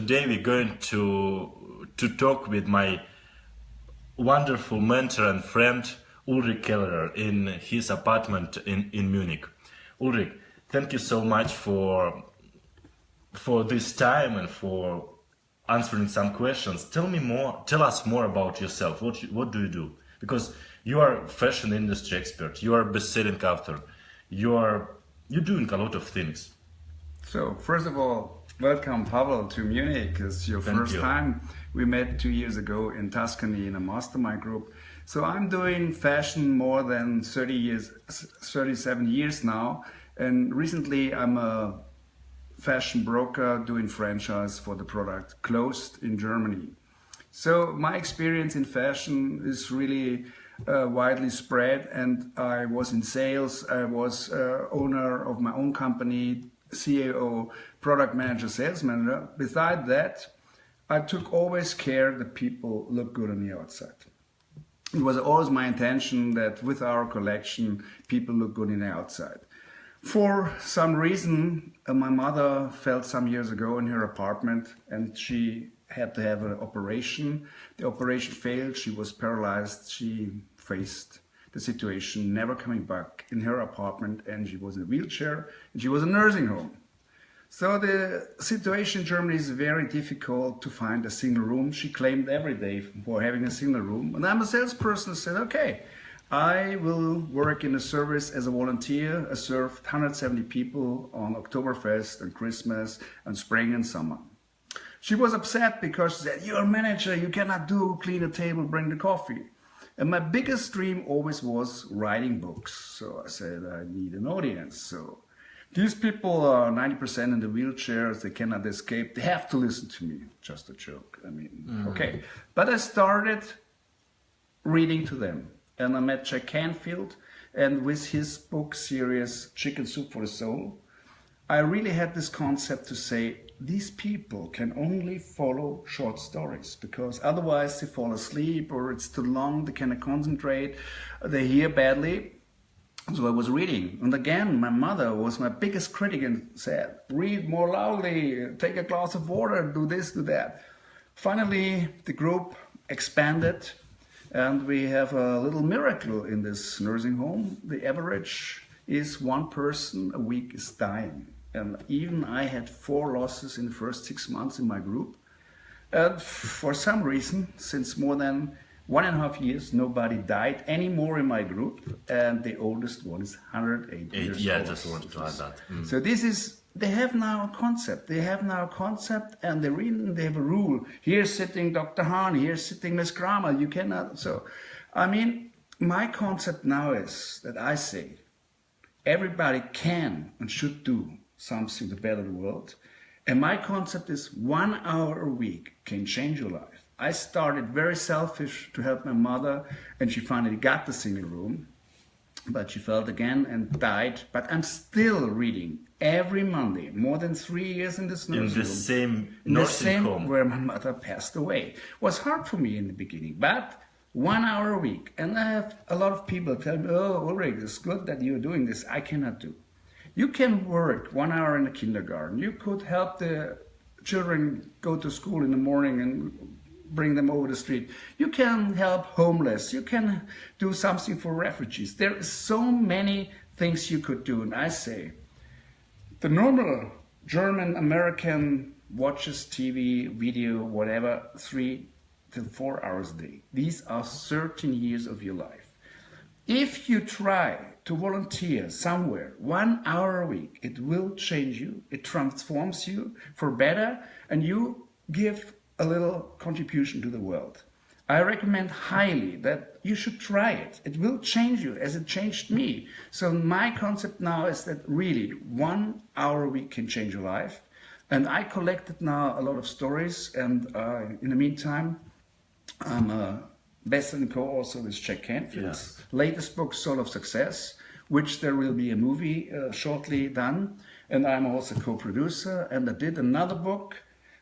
today we're going to talk with my wonderful mentor and friend Ulrich Kellerer in his apartment in Munich. Ulrich, thank you so much for this time and for answering some questions. Tell us more about yourself. What do you do? Because you are a fashion industry expert, you are a best-selling author, you're doing a lot of things. So, first of all, welcome Pavel to Munich. It's your first time. We met 2 years ago in Tuscany in a mastermind group. So I'm doing fashion more than 37 years now. And recently I'm a fashion broker doing franchise for the product Closed in Germany. So my experience in fashion is really widely spread, and I was in sales, I was owner of my own company, CEO, product manager, sales manager. Besides that, I took always care that people look good on the outside. It was always my intention that with our collection, people look good on the outside. For some reason, my mother fell some years ago in her apartment and she had to have an operation. The operation failed, she was paralyzed, she faced the situation never coming back in her apartment, and she was in a wheelchair and she was in a nursing home. So the situation in Germany is very difficult to find a single room. She claimed every day for having a single room. And I'm a salesperson who said, okay, I will work in a service as a volunteer. I served 170 people on Oktoberfest and Christmas and spring and summer. She was upset because she said, you're a manager, you cannot clean a table, bring the coffee. And my biggest dream always was writing books. So I said, I need an audience. So these people are 90% in the wheelchairs, they cannot escape, they have to listen to me. Just a joke, I mean, okay. But I started reading to them. And I met Jack Canfield, and with his book series, Chicken Soup for the Soul, I really had this concept to say, these people can only follow short stories because otherwise they fall asleep or it's too long, they cannot concentrate, they hear badly. So I was reading, and again my mother was my biggest critic and said, read more loudly, take a glass of water, do this, do that. Finally the group expanded and we have a little miracle in this nursing home. The average is one person a week is dying. And even I had 4 losses in the first 6 months in my group. And for some reason, since more than 1.5 years, nobody died anymore in my group. And the oldest one is 108 years old. Yeah, I just wanted to add that. So this is, they have now a concept. They have now a concept and they have a rule. Here's sitting Dr. Hahn, here's sitting Ms. Kramer. You cannot. So, I mean, my concept now is that I say everybody can and should do something to better the world. And my concept is 1 hour a week can change your life. I started very selfish to help my mother, and she finally got the single room, but she fell again and died. But I'm still reading every Monday, more than 3 years in this nursing room. In the same nursing home where my mother passed away. It was hard for me in the beginning, but 1 hour a week. And I have a lot of people tell me, oh, Ulrich, it's good that you're doing this. I cannot do. You can work 1 hour in the kindergarten. You could help the children go to school in the morning and bring them over the street. You can help homeless. You can do something for refugees. There are so many things you could do. And I say, the normal German, American watches TV, video, whatever, 3 to 4 hours a day. These are 13 years of your life. If you try to volunteer somewhere 1 hour a week, it will change you, it transforms you for better, and you give a little contribution to the world. I recommend highly that you should try it. It will change you as it changed me. So my concept now is that really 1 hour a week can change your life. And I collected now a lot of stories, and in the meantime, I'm a best-selling co-author with Jack Canfield's latest book, Soul of Success, which there will be a movie shortly done. And I'm also co-producer, and I did another book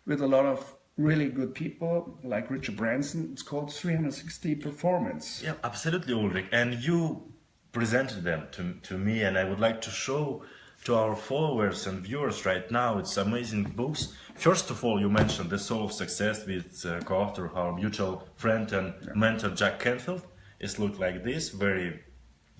with a lot of really good people like Richard Branson. It's called 360 Performance. Yeah, absolutely, Ulrich. And you presented them to me, and I would like to show to our followers and viewers right now. It's amazing books. First of all, you mentioned The Soul of Success with co-author, our mutual friend and mentor Jack Canfield. It looked like this, very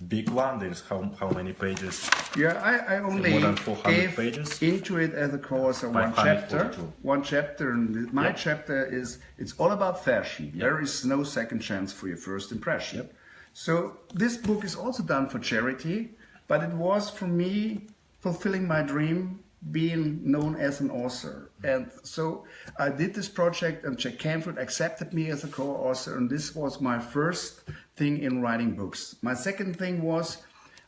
big one. There's how many pages? Yeah, I only more than 400 gave pages. into it as a course of one chapter. One chapter, and my chapter is, it's all about fashion. There is no second chance for your first impression. So this book is also done for charity, but it was for me fulfilling my dream, being known as an author. And so I did this project, and Jack Canfield accepted me as a co-author, and this was my first thing in writing books. My second thing was,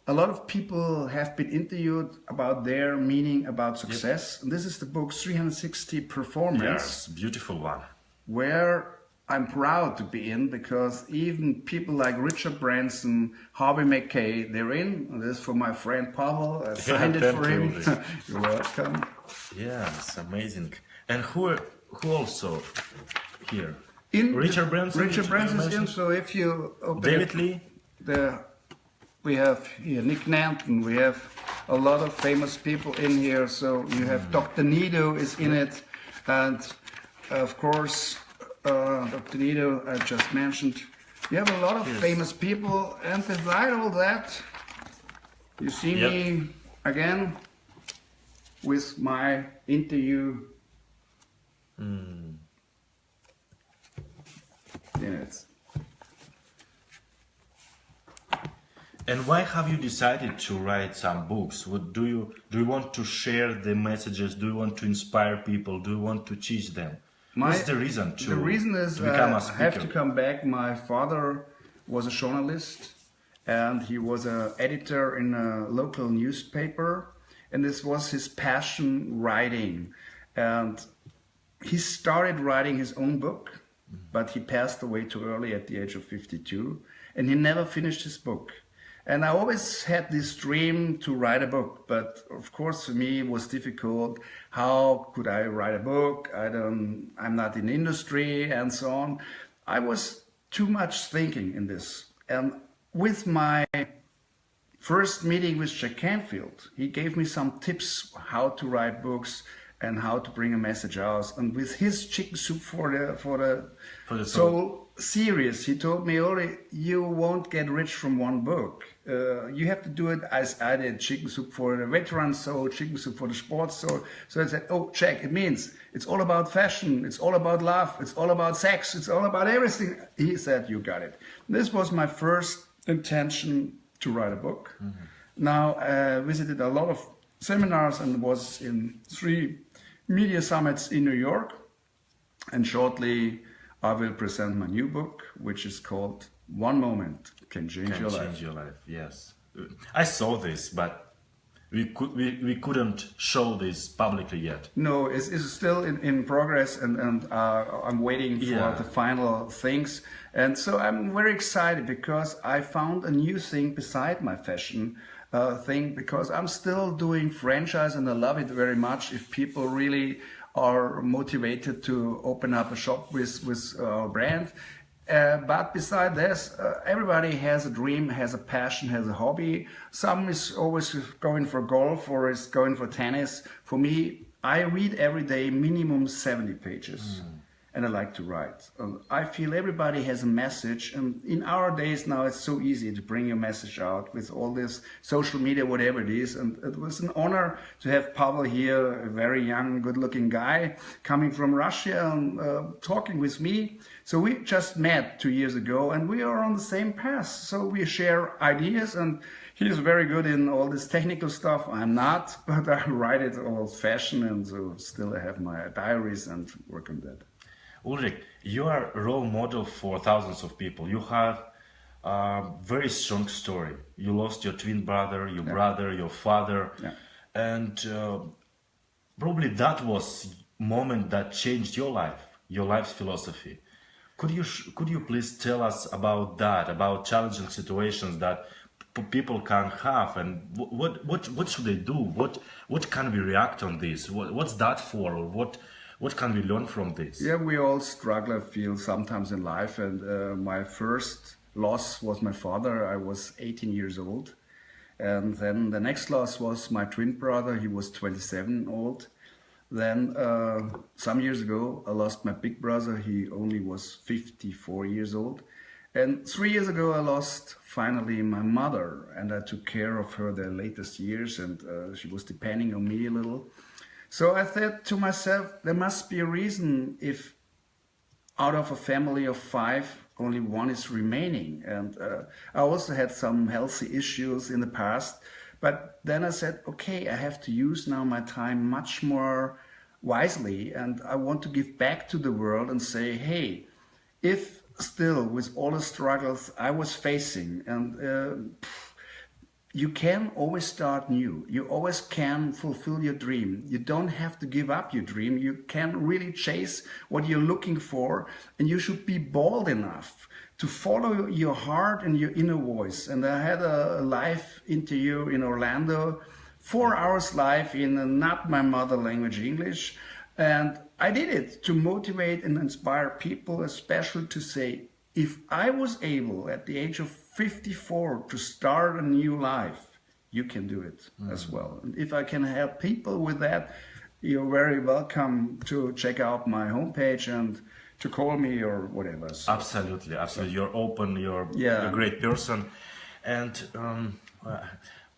a lot of people have been interviewed about their meaning about success. And this is the book 360 Performance. Yes, beautiful one. Where I'm proud to be in, because even people like Richard Branson, Harvey Mackay, they're in. This is for my friend Pavel. I signed it for him. You're welcome. Yeah, it's amazing. And who also here? Richard Branson is in. So if you open David Lee, we have here Nick Nanton. We have a lot of famous people in here. So you have Dr. Nido is in it, and of course. Dr. Nido, I just mentioned. You have a lot of famous people, and beside all that, you see me again with my interview. Yes. And why have you decided to write some books? What do you want to share the messages? Do you want to inspire people? Do you want to teach them? What's the reason to become a speaker? The reason is I have to come back. My father was a journalist, and he was an editor in a local newspaper, and this was his passion, writing. And he started writing his own book, but he passed away too early at the age of 52, and he never finished his book. And I always had this dream to write a book, but of course for me it was difficult. How could I write a book? I'm not in industry and so on. I was too much thinking in this. And with my first meeting with Jack Canfield, he gave me some tips how to write books and how to bring a message out. And with his Chicken Soup for the Soul series, he told me, Ulrich, you won't get rich from one book. You have to do it as I did, Chicken Soup for the Veteran Soul, Chicken Soup for the Sports Soul. So I said, oh, Jack, it means it's all about fashion, it's all about love, it's all about sex, it's all about everything. He said, you got it. This was my first intention to write a book. Now, I visited a lot of seminars and was in 3 media summits in New York. And shortly, I will present my new book, which is called One Moment Can Change Your Life. Change your life, yes. I saw this, but we couldn't show this publicly yet. No, it's still in progress, and I'm waiting for the final things. And so I'm very excited because I found a new thing beside my fashion thing, because I'm still doing franchise and I love it very much if people really are motivated to open up a shop with our brand. But beside this, everybody has a dream, has a passion, has a hobby. Some is always going for golf or is going for tennis. For me, I read every day minimum 70 pages. And I like to write. I feel everybody has a message, and in our days now it's so easy to bring your message out with all this social media, whatever it is. And it was an honor to have Pavel here, a very young, good-looking guy coming from Russia and talking with me. So we just met 2 years ago, and we are on the same path. So we share ideas, and he's very good in all this technical stuff. I'm not, but I write it old-fashioned, and so still I have my diaries and work on that. Ulrich, you are a role model for thousands of people. You have a very strong story. You lost your twin brother, your brother, your father, and probably that was a moment that changed your life, your life's philosophy. Could you please tell us about that, about challenging situations that people can have, and what should they do? What can we react on this? What's that for? Or what can we learn from this? Yeah, we all struggle, I feel, sometimes in life. And my first loss was my father. I was 18 years old. And then the next loss was my twin brother. He was 27 old. Then some years ago, I lost my big brother. He only was 54 years old. And 3 years ago, I lost finally my mother, and I took care of her the latest years, and she was depending on me a little. So I said to myself, there must be a reason if out of a family of 5, only 1 is remaining. And I also had some healthy issues in the past. But then I said, okay, I have to use now my time much more wisely, and I want to give back to the world and say, hey, if still with all the struggles I was facing, and you can always start new. You always can fulfill your dream. You don't have to give up your dream. You can really chase what you're looking for, and you should be bold enough to follow your heart and your inner voice. And I had a live interview in Orlando, 4 hours live in not my mother language, English. And I did it to motivate and inspire people, especially to say, if I was able at the age of 54 to start a new life, you can do it as well. And if I can help people with that, you're very welcome to check out my homepage and to call me or whatever. So, absolutely. You're open, you're a great person. And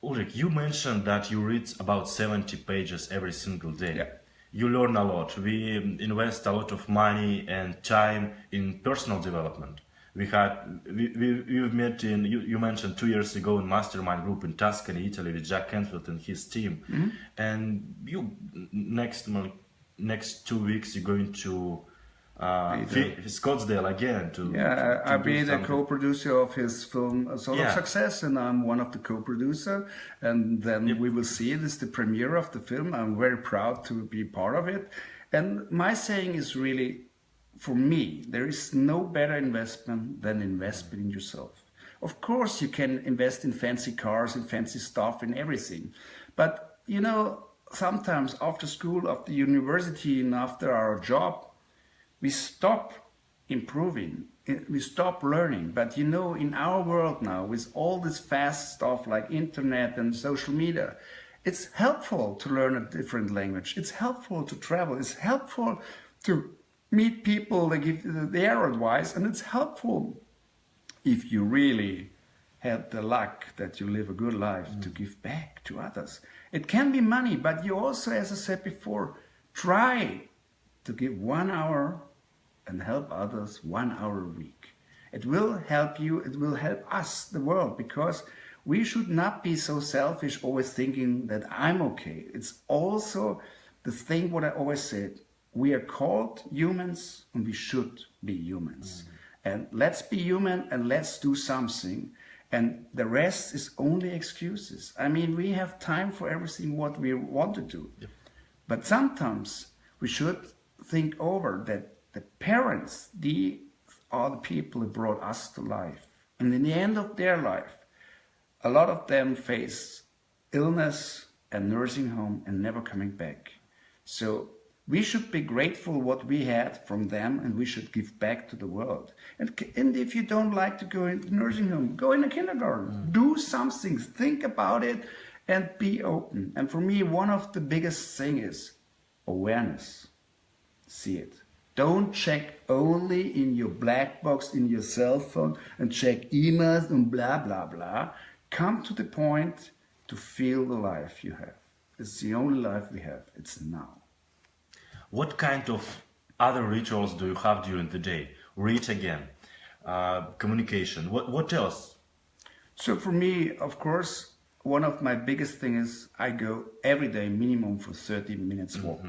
Ulrich, you mentioned that you read about 70 pages every single day. Yeah. You learn a lot. We invest a lot of money and time in personal development. We've met you mentioned 2 years ago in mastermind group in Tuscany, Italy, with Jack Canfield and his team. And you next 2 weeks you're going to Scottsdale again to I'll be the co-producer of his film Sort of Success, and I'm one of the co-producer, and then we will see it is the premiere of the film. I'm very proud to be part of it, and my saying is really, for me, there is no better investment than investment in yourself. Of course you can invest in fancy cars and fancy stuff and everything, but you know, sometimes after school, after university, and after our job, we stop improving, we stop learning. But you know, in our world now, with all this fast stuff like internet and social media, it's helpful to learn a different language. It's helpful to travel. It's helpful to meet people that give their advice. And it's helpful if you really have the luck that you live a good life to give back to others. It can be money, but you also, as I said before, try to give 1 hour and help others 1 hour a week. It will help you, it will help us, the world, because we should not be so selfish, always thinking that I'm okay. It's also the thing what I always said, we are called humans and we should be humans. And let's be human and let's do something. And the rest is only excuses. I mean, we have time for everything what we want to do. But sometimes we should think over that the parents, they are the people who brought us to life. And in the end of their life, a lot of them face illness and nursing home and never coming back. So we should be grateful what we had from them, and we should give back to the world. And if you don't like to go into nursing home, go in a kindergarten, do something, think about it and be open. And for me, one of the biggest thing is awareness. See it. Don't check only in your black box, in your cell phone, and check emails and blah, blah, blah. Come to the point to feel the life you have. It's the only life we have. It's now. What kind of other rituals do you have during the day? Read again, communication. What else? So for me, of course, one of my biggest things is I go every day minimum for 30 minutes walk.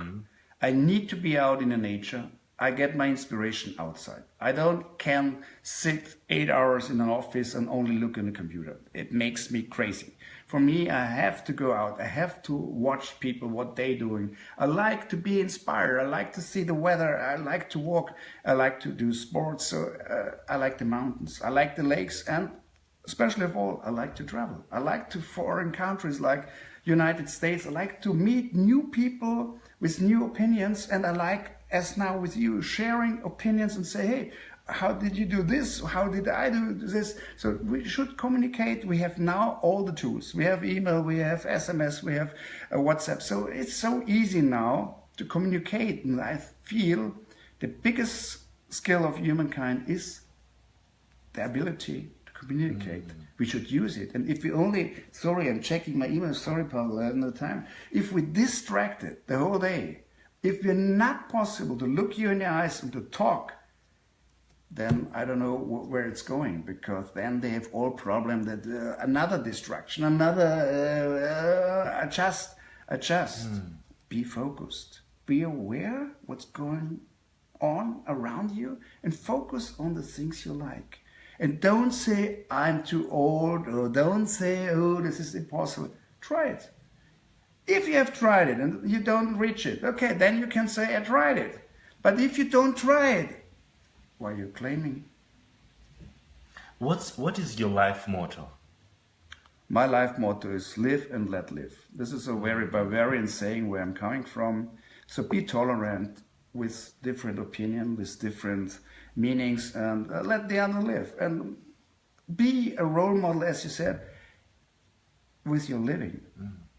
I need to be out in the nature. I get my inspiration outside. I can sit 8 hours in an office and only look in the computer. It makes me crazy. For me, I have to go out. I have to watch people, what they're doing. I like to be inspired. I like to see the weather. I like to walk. I like to do sports. So I like the mountains. I like the lakes. And especially of all, I like to travel. I like to foreign countries like United States. I like to meet new people with new opinions. And I like, as now with you, sharing opinions and say, hey, how did you do this? How did I do this? So we should communicate. We have now all the tools. We have email, we have SMS, we have WhatsApp. So it's so easy now to communicate. And I feel the biggest skill of humankind is the ability to communicate. We should use it. And if we only, sorry, I'm checking my email, sorry, Pavel, I have no time. If we distracted the whole day, if we're not possible to look you in the eyes and to talk, then I don't know where it's going, because then they have all problem that another distraction, another adjust. Be focused, be aware what's going on around you, and focus on the things you like. And don't say I'm too old, or don't say, oh, this is impossible. Try it. If you have tried it and you don't reach it, okay, then you can say I tried it. But if you don't try it, why are you claiming? What is your life motto? My life motto is live and let live. This is a very Bavarian saying where I'm coming from. So be tolerant with different opinion, with different meanings, and let the other live. And be a role model, as you said, with your living,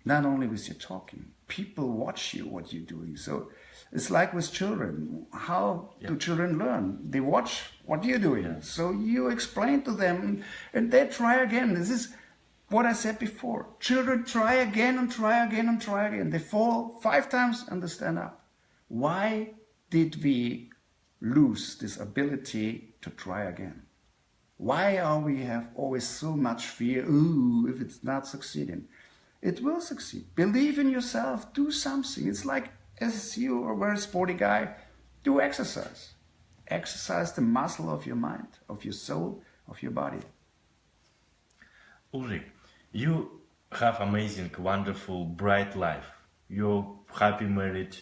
not only with your talking. People watch you, what you're doing. So it's like with children. How do children learn? They watch what you're doing. So you explain to them and they try again. This is what I said before. Children try again and try again and try again. They fall 5 times and they stand up. Why did we lose this ability to try again? Why are we have always so much fear? Ooh, if it's not succeeding. It will succeed. Believe in yourself. Do something. It's like, as you are a very sporty guy, do exercise. Exercise the muscle of your mind, of your soul, of your body. Ulrich, you have amazing, wonderful, bright life. You're happy married.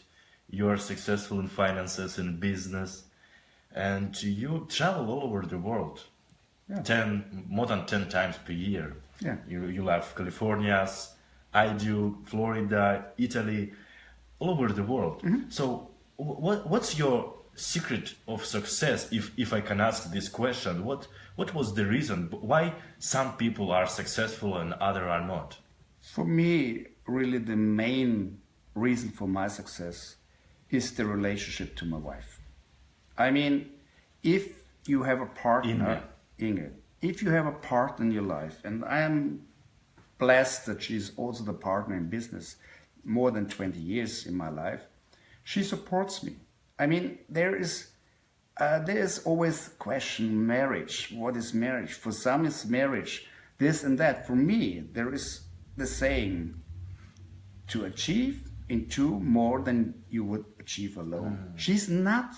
You're successful in finances and business. And you travel all over the world. More than 10 times per year. You love California, I do, Florida, Italy, all over the world. So what's your secret of success, if I can ask this question? What was the reason why some people are successful and others are not? For me, really the main reason for my success is the relationship to my wife. I mean, if you have a partner, Inge, if you have a partner in your life, and I am blessed that she's also the partner in business, more than 20 years in my life, she supports me. I mean, there is always question, marriage. What is marriage? For some it's marriage, this and that. For me, there is the saying, to achieve in two more than you would achieve alone. She's not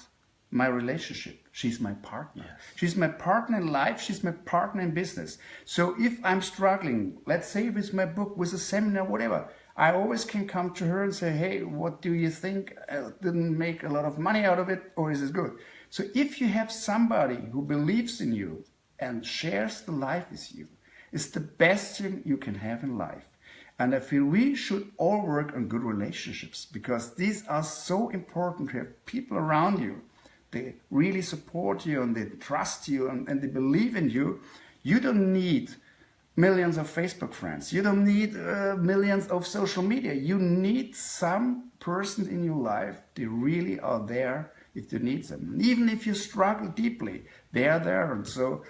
my relationship. She's my partner. She's my partner in life. She's my partner in business. So if I'm struggling, let's say with my book, with a seminar, whatever, I always can come to her and say, hey, what do you think? I didn't make a lot of money out of it, or is it good? So if you have somebody who believes in you and shares the life with you, it's the best thing you can have in life. And I feel we should all work on good relationships, because these are so important to have people around you. They really support you and they trust you and they believe in you. You don't need millions of Facebook friends. You don't need millions of social media. You need some person in your life. They really are there if you need them. And even if you struggle deeply, they are there. And so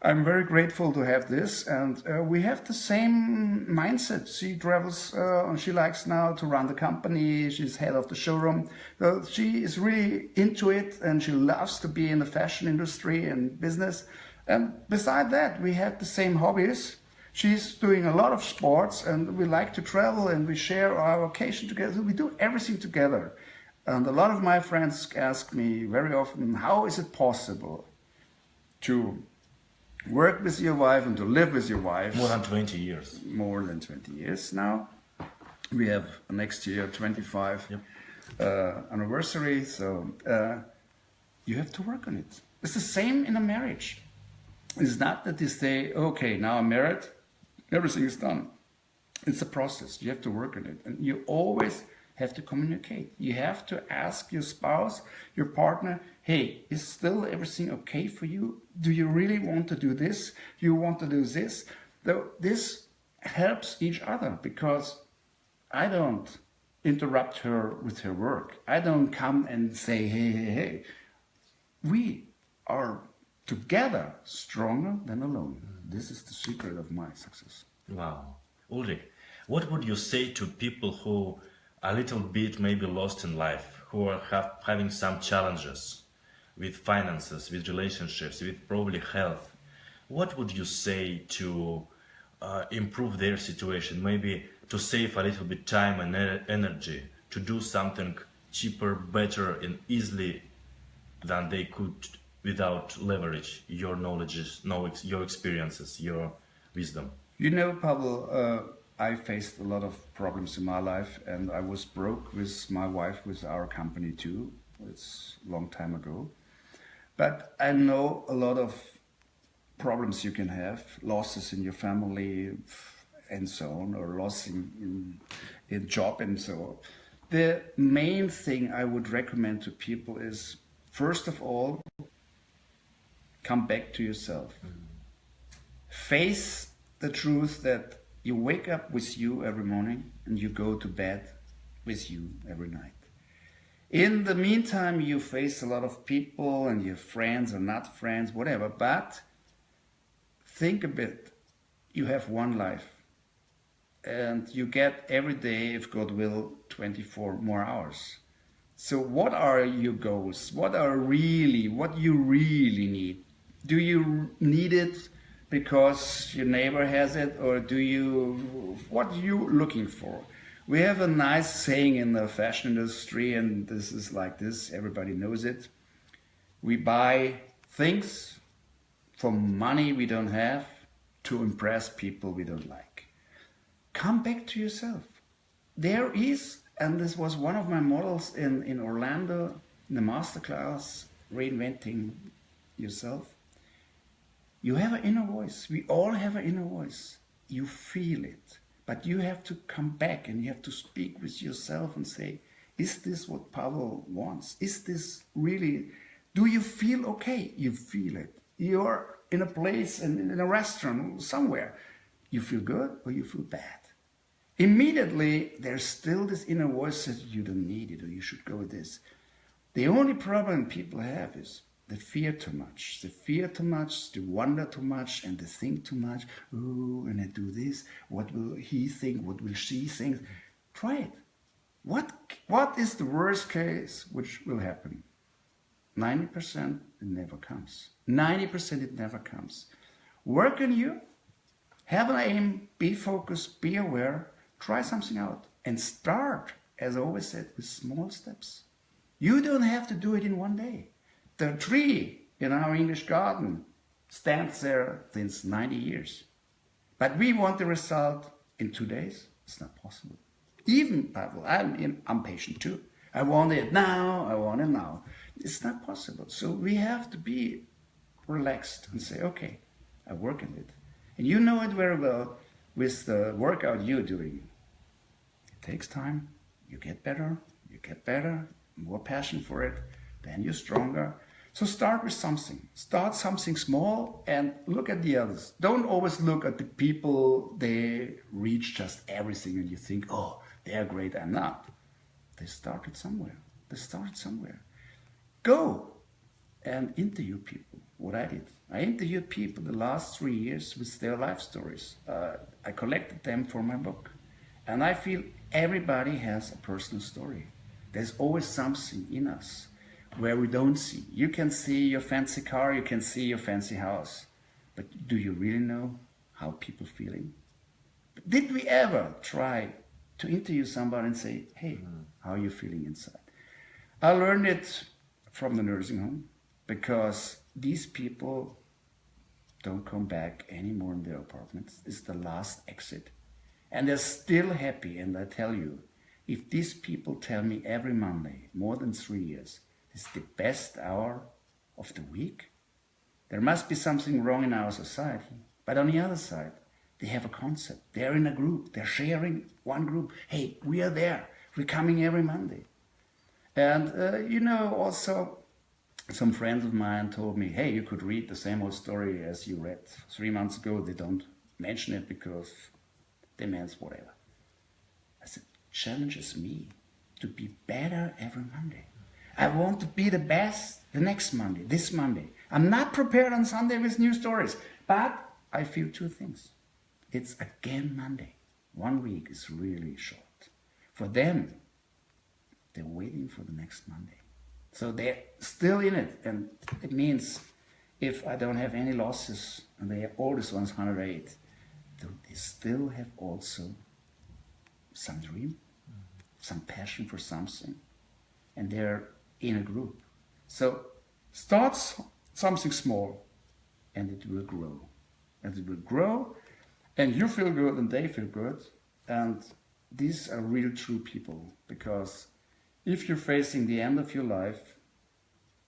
I'm very grateful to have this. And we have the same mindset. She travels, she likes now to run the company. She's head of the showroom. So she is really into it and she loves to be in the fashion industry and business. And beside that, we have the same hobbies. She's doing a lot of sports and we like to travel and we share our vacation together. We do everything together. And a lot of my friends ask me very often, how is it possible to work with your wife and to live with your wife? More than 20 years. More than 20 years now. We have next year 25 anniversary. So you have to work on it. It's the same in a marriage. It's not that you say, okay, now I'm married, everything is done. It's a process. You have to work on it. And you always have to communicate. You have to ask your spouse, your partner, hey, is still everything okay for you? Do you really want to do this? Do you want to do this? Though this helps each other, because I don't interrupt her with her work. I don't come and say, hey. We are together stronger than alone. This is the secret of my success. Wow. Ulrich, what would you say to people who are a little bit maybe lost in life, who are having some challenges with finances, with relationships, with probably health? What would you say to improve their situation, maybe to save a little bit time and energy, to do something cheaper, better and easily than they could without leverage your knowledge, your experiences, your wisdom? You know, Pavel, I faced a lot of problems in my life, and I was broke with my wife, with our company too. It's a long time ago. But I know a lot of problems you can have, losses in your family and so on, or loss in job and so on. The main thing I would recommend to people is, first of all, come back to yourself. Face the truth that you wake up with you every morning and you go to bed with you every night. In the meantime, you face a lot of people and your friends or not friends, whatever, but think a bit. You have one life and you get every day, if God will, 24 more hours. So what are your goals? What you really need? Do you need it because your neighbor has it, or what are you looking for? We have a nice saying in the fashion industry, and this is like this, everybody knows it. We buy things for money we don't have to impress people we don't like. Come back to yourself. There is, and this was one of my models in Orlando, in the masterclass, Reinventing Yourself. You have an inner voice. We all have an inner voice. You feel it. But you have to come back and you have to speak with yourself and say, is this what Pavel wants? Is this really, do you feel okay? You feel it. You're in a place, in a restaurant, somewhere. You feel good or you feel bad. Immediately, there's still this inner voice that you don't need it or you should go with this. The only problem people have is the fear too much. The fear too much, the wonder too much, and the think too much. Oh, and I do this. What will he think? What will she think? Try it. What is the worst case which will happen? 90% it never comes. 90% it never comes. Work on you. Have an aim. Be focused. Be aware. Try something out. And start, as I always said, with small steps. You don't have to do it in one day. The tree in our English garden stands there since 90 years. But we want the result in 2 days. It's not possible. Even Pavel, I'm patient too. I want it now, I want it now. It's not possible. So we have to be relaxed and say, okay, I work on it. And you know it very well with the workout you're doing. It takes time, you get better, more passion for it, then you're stronger. So start with something. Start something small and look at the others. Don't always look at the people, they reach just everything and you think, oh, they're great, I'm not. They started somewhere. Go and interview people, what I did. I interviewed people the last 3 years with their life stories. I collected them for my book. And I feel everybody has a personal story. There's always something in us where we don't see. You can see your fancy car, you can see your fancy house, but do you really know how people are feeling? Did we ever try to interview somebody and say, hey, how are you feeling inside? I learned it from the nursing home because these people don't come back anymore in their apartments. It's the last exit. And they're still happy, and I tell you, if these people tell me every Monday, more than 3 years, it's the best hour of the week, there must be something wrong in our society. But on the other side, they have a concept. They're in a group. They're sharing one group. Hey, we are there. We're coming every Monday. And, you know, also some friends of mine told me, hey, you could read the same old story as you read 3 months ago. They don't mention it because they means whatever. I said, challenges me to be better every Monday. I want to be the best the next Monday, this Monday. I'm not prepared on Sunday with new stories, but I feel two things. It's again Monday. 1 week is really short. For them, they're waiting for the next Monday. So they're still in it. And it means if I don't have any losses, and they are oldest ones 108, they still have also some dream, some passion for something, and they're in a group. So start something small, and it will grow. And it will grow, and you feel good, and they feel good. And these are real true people, because if you're facing the end of your life,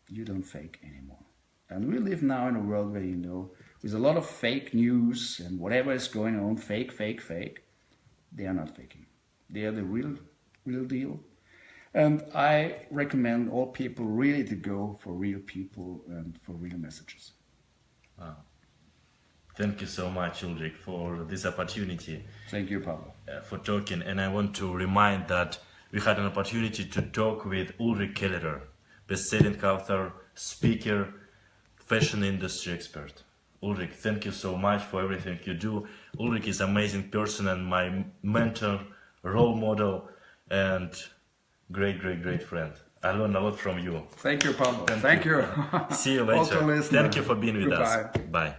you don't fake anymore. And we live now in a world where, you know, with a lot of fake news and whatever is going on, fake, fake, fake, they are not faking. They are the real deal. And I recommend all people really to go for real people and for real messages. Wow. Thank you so much, Ulrich, for this opportunity. Thank you, Pavel. For talking. And I want to remind that we had an opportunity to talk with Ulrich Kellerer, best-selling author, speaker, fashion industry expert. Ulrich, thank you so much for everything you do. Ulrich is an amazing person and my mentor, role model, and great friend. I learned a lot from you. Thank you, Pavel. Thank you. See you later. Thank you for being with us. Bye.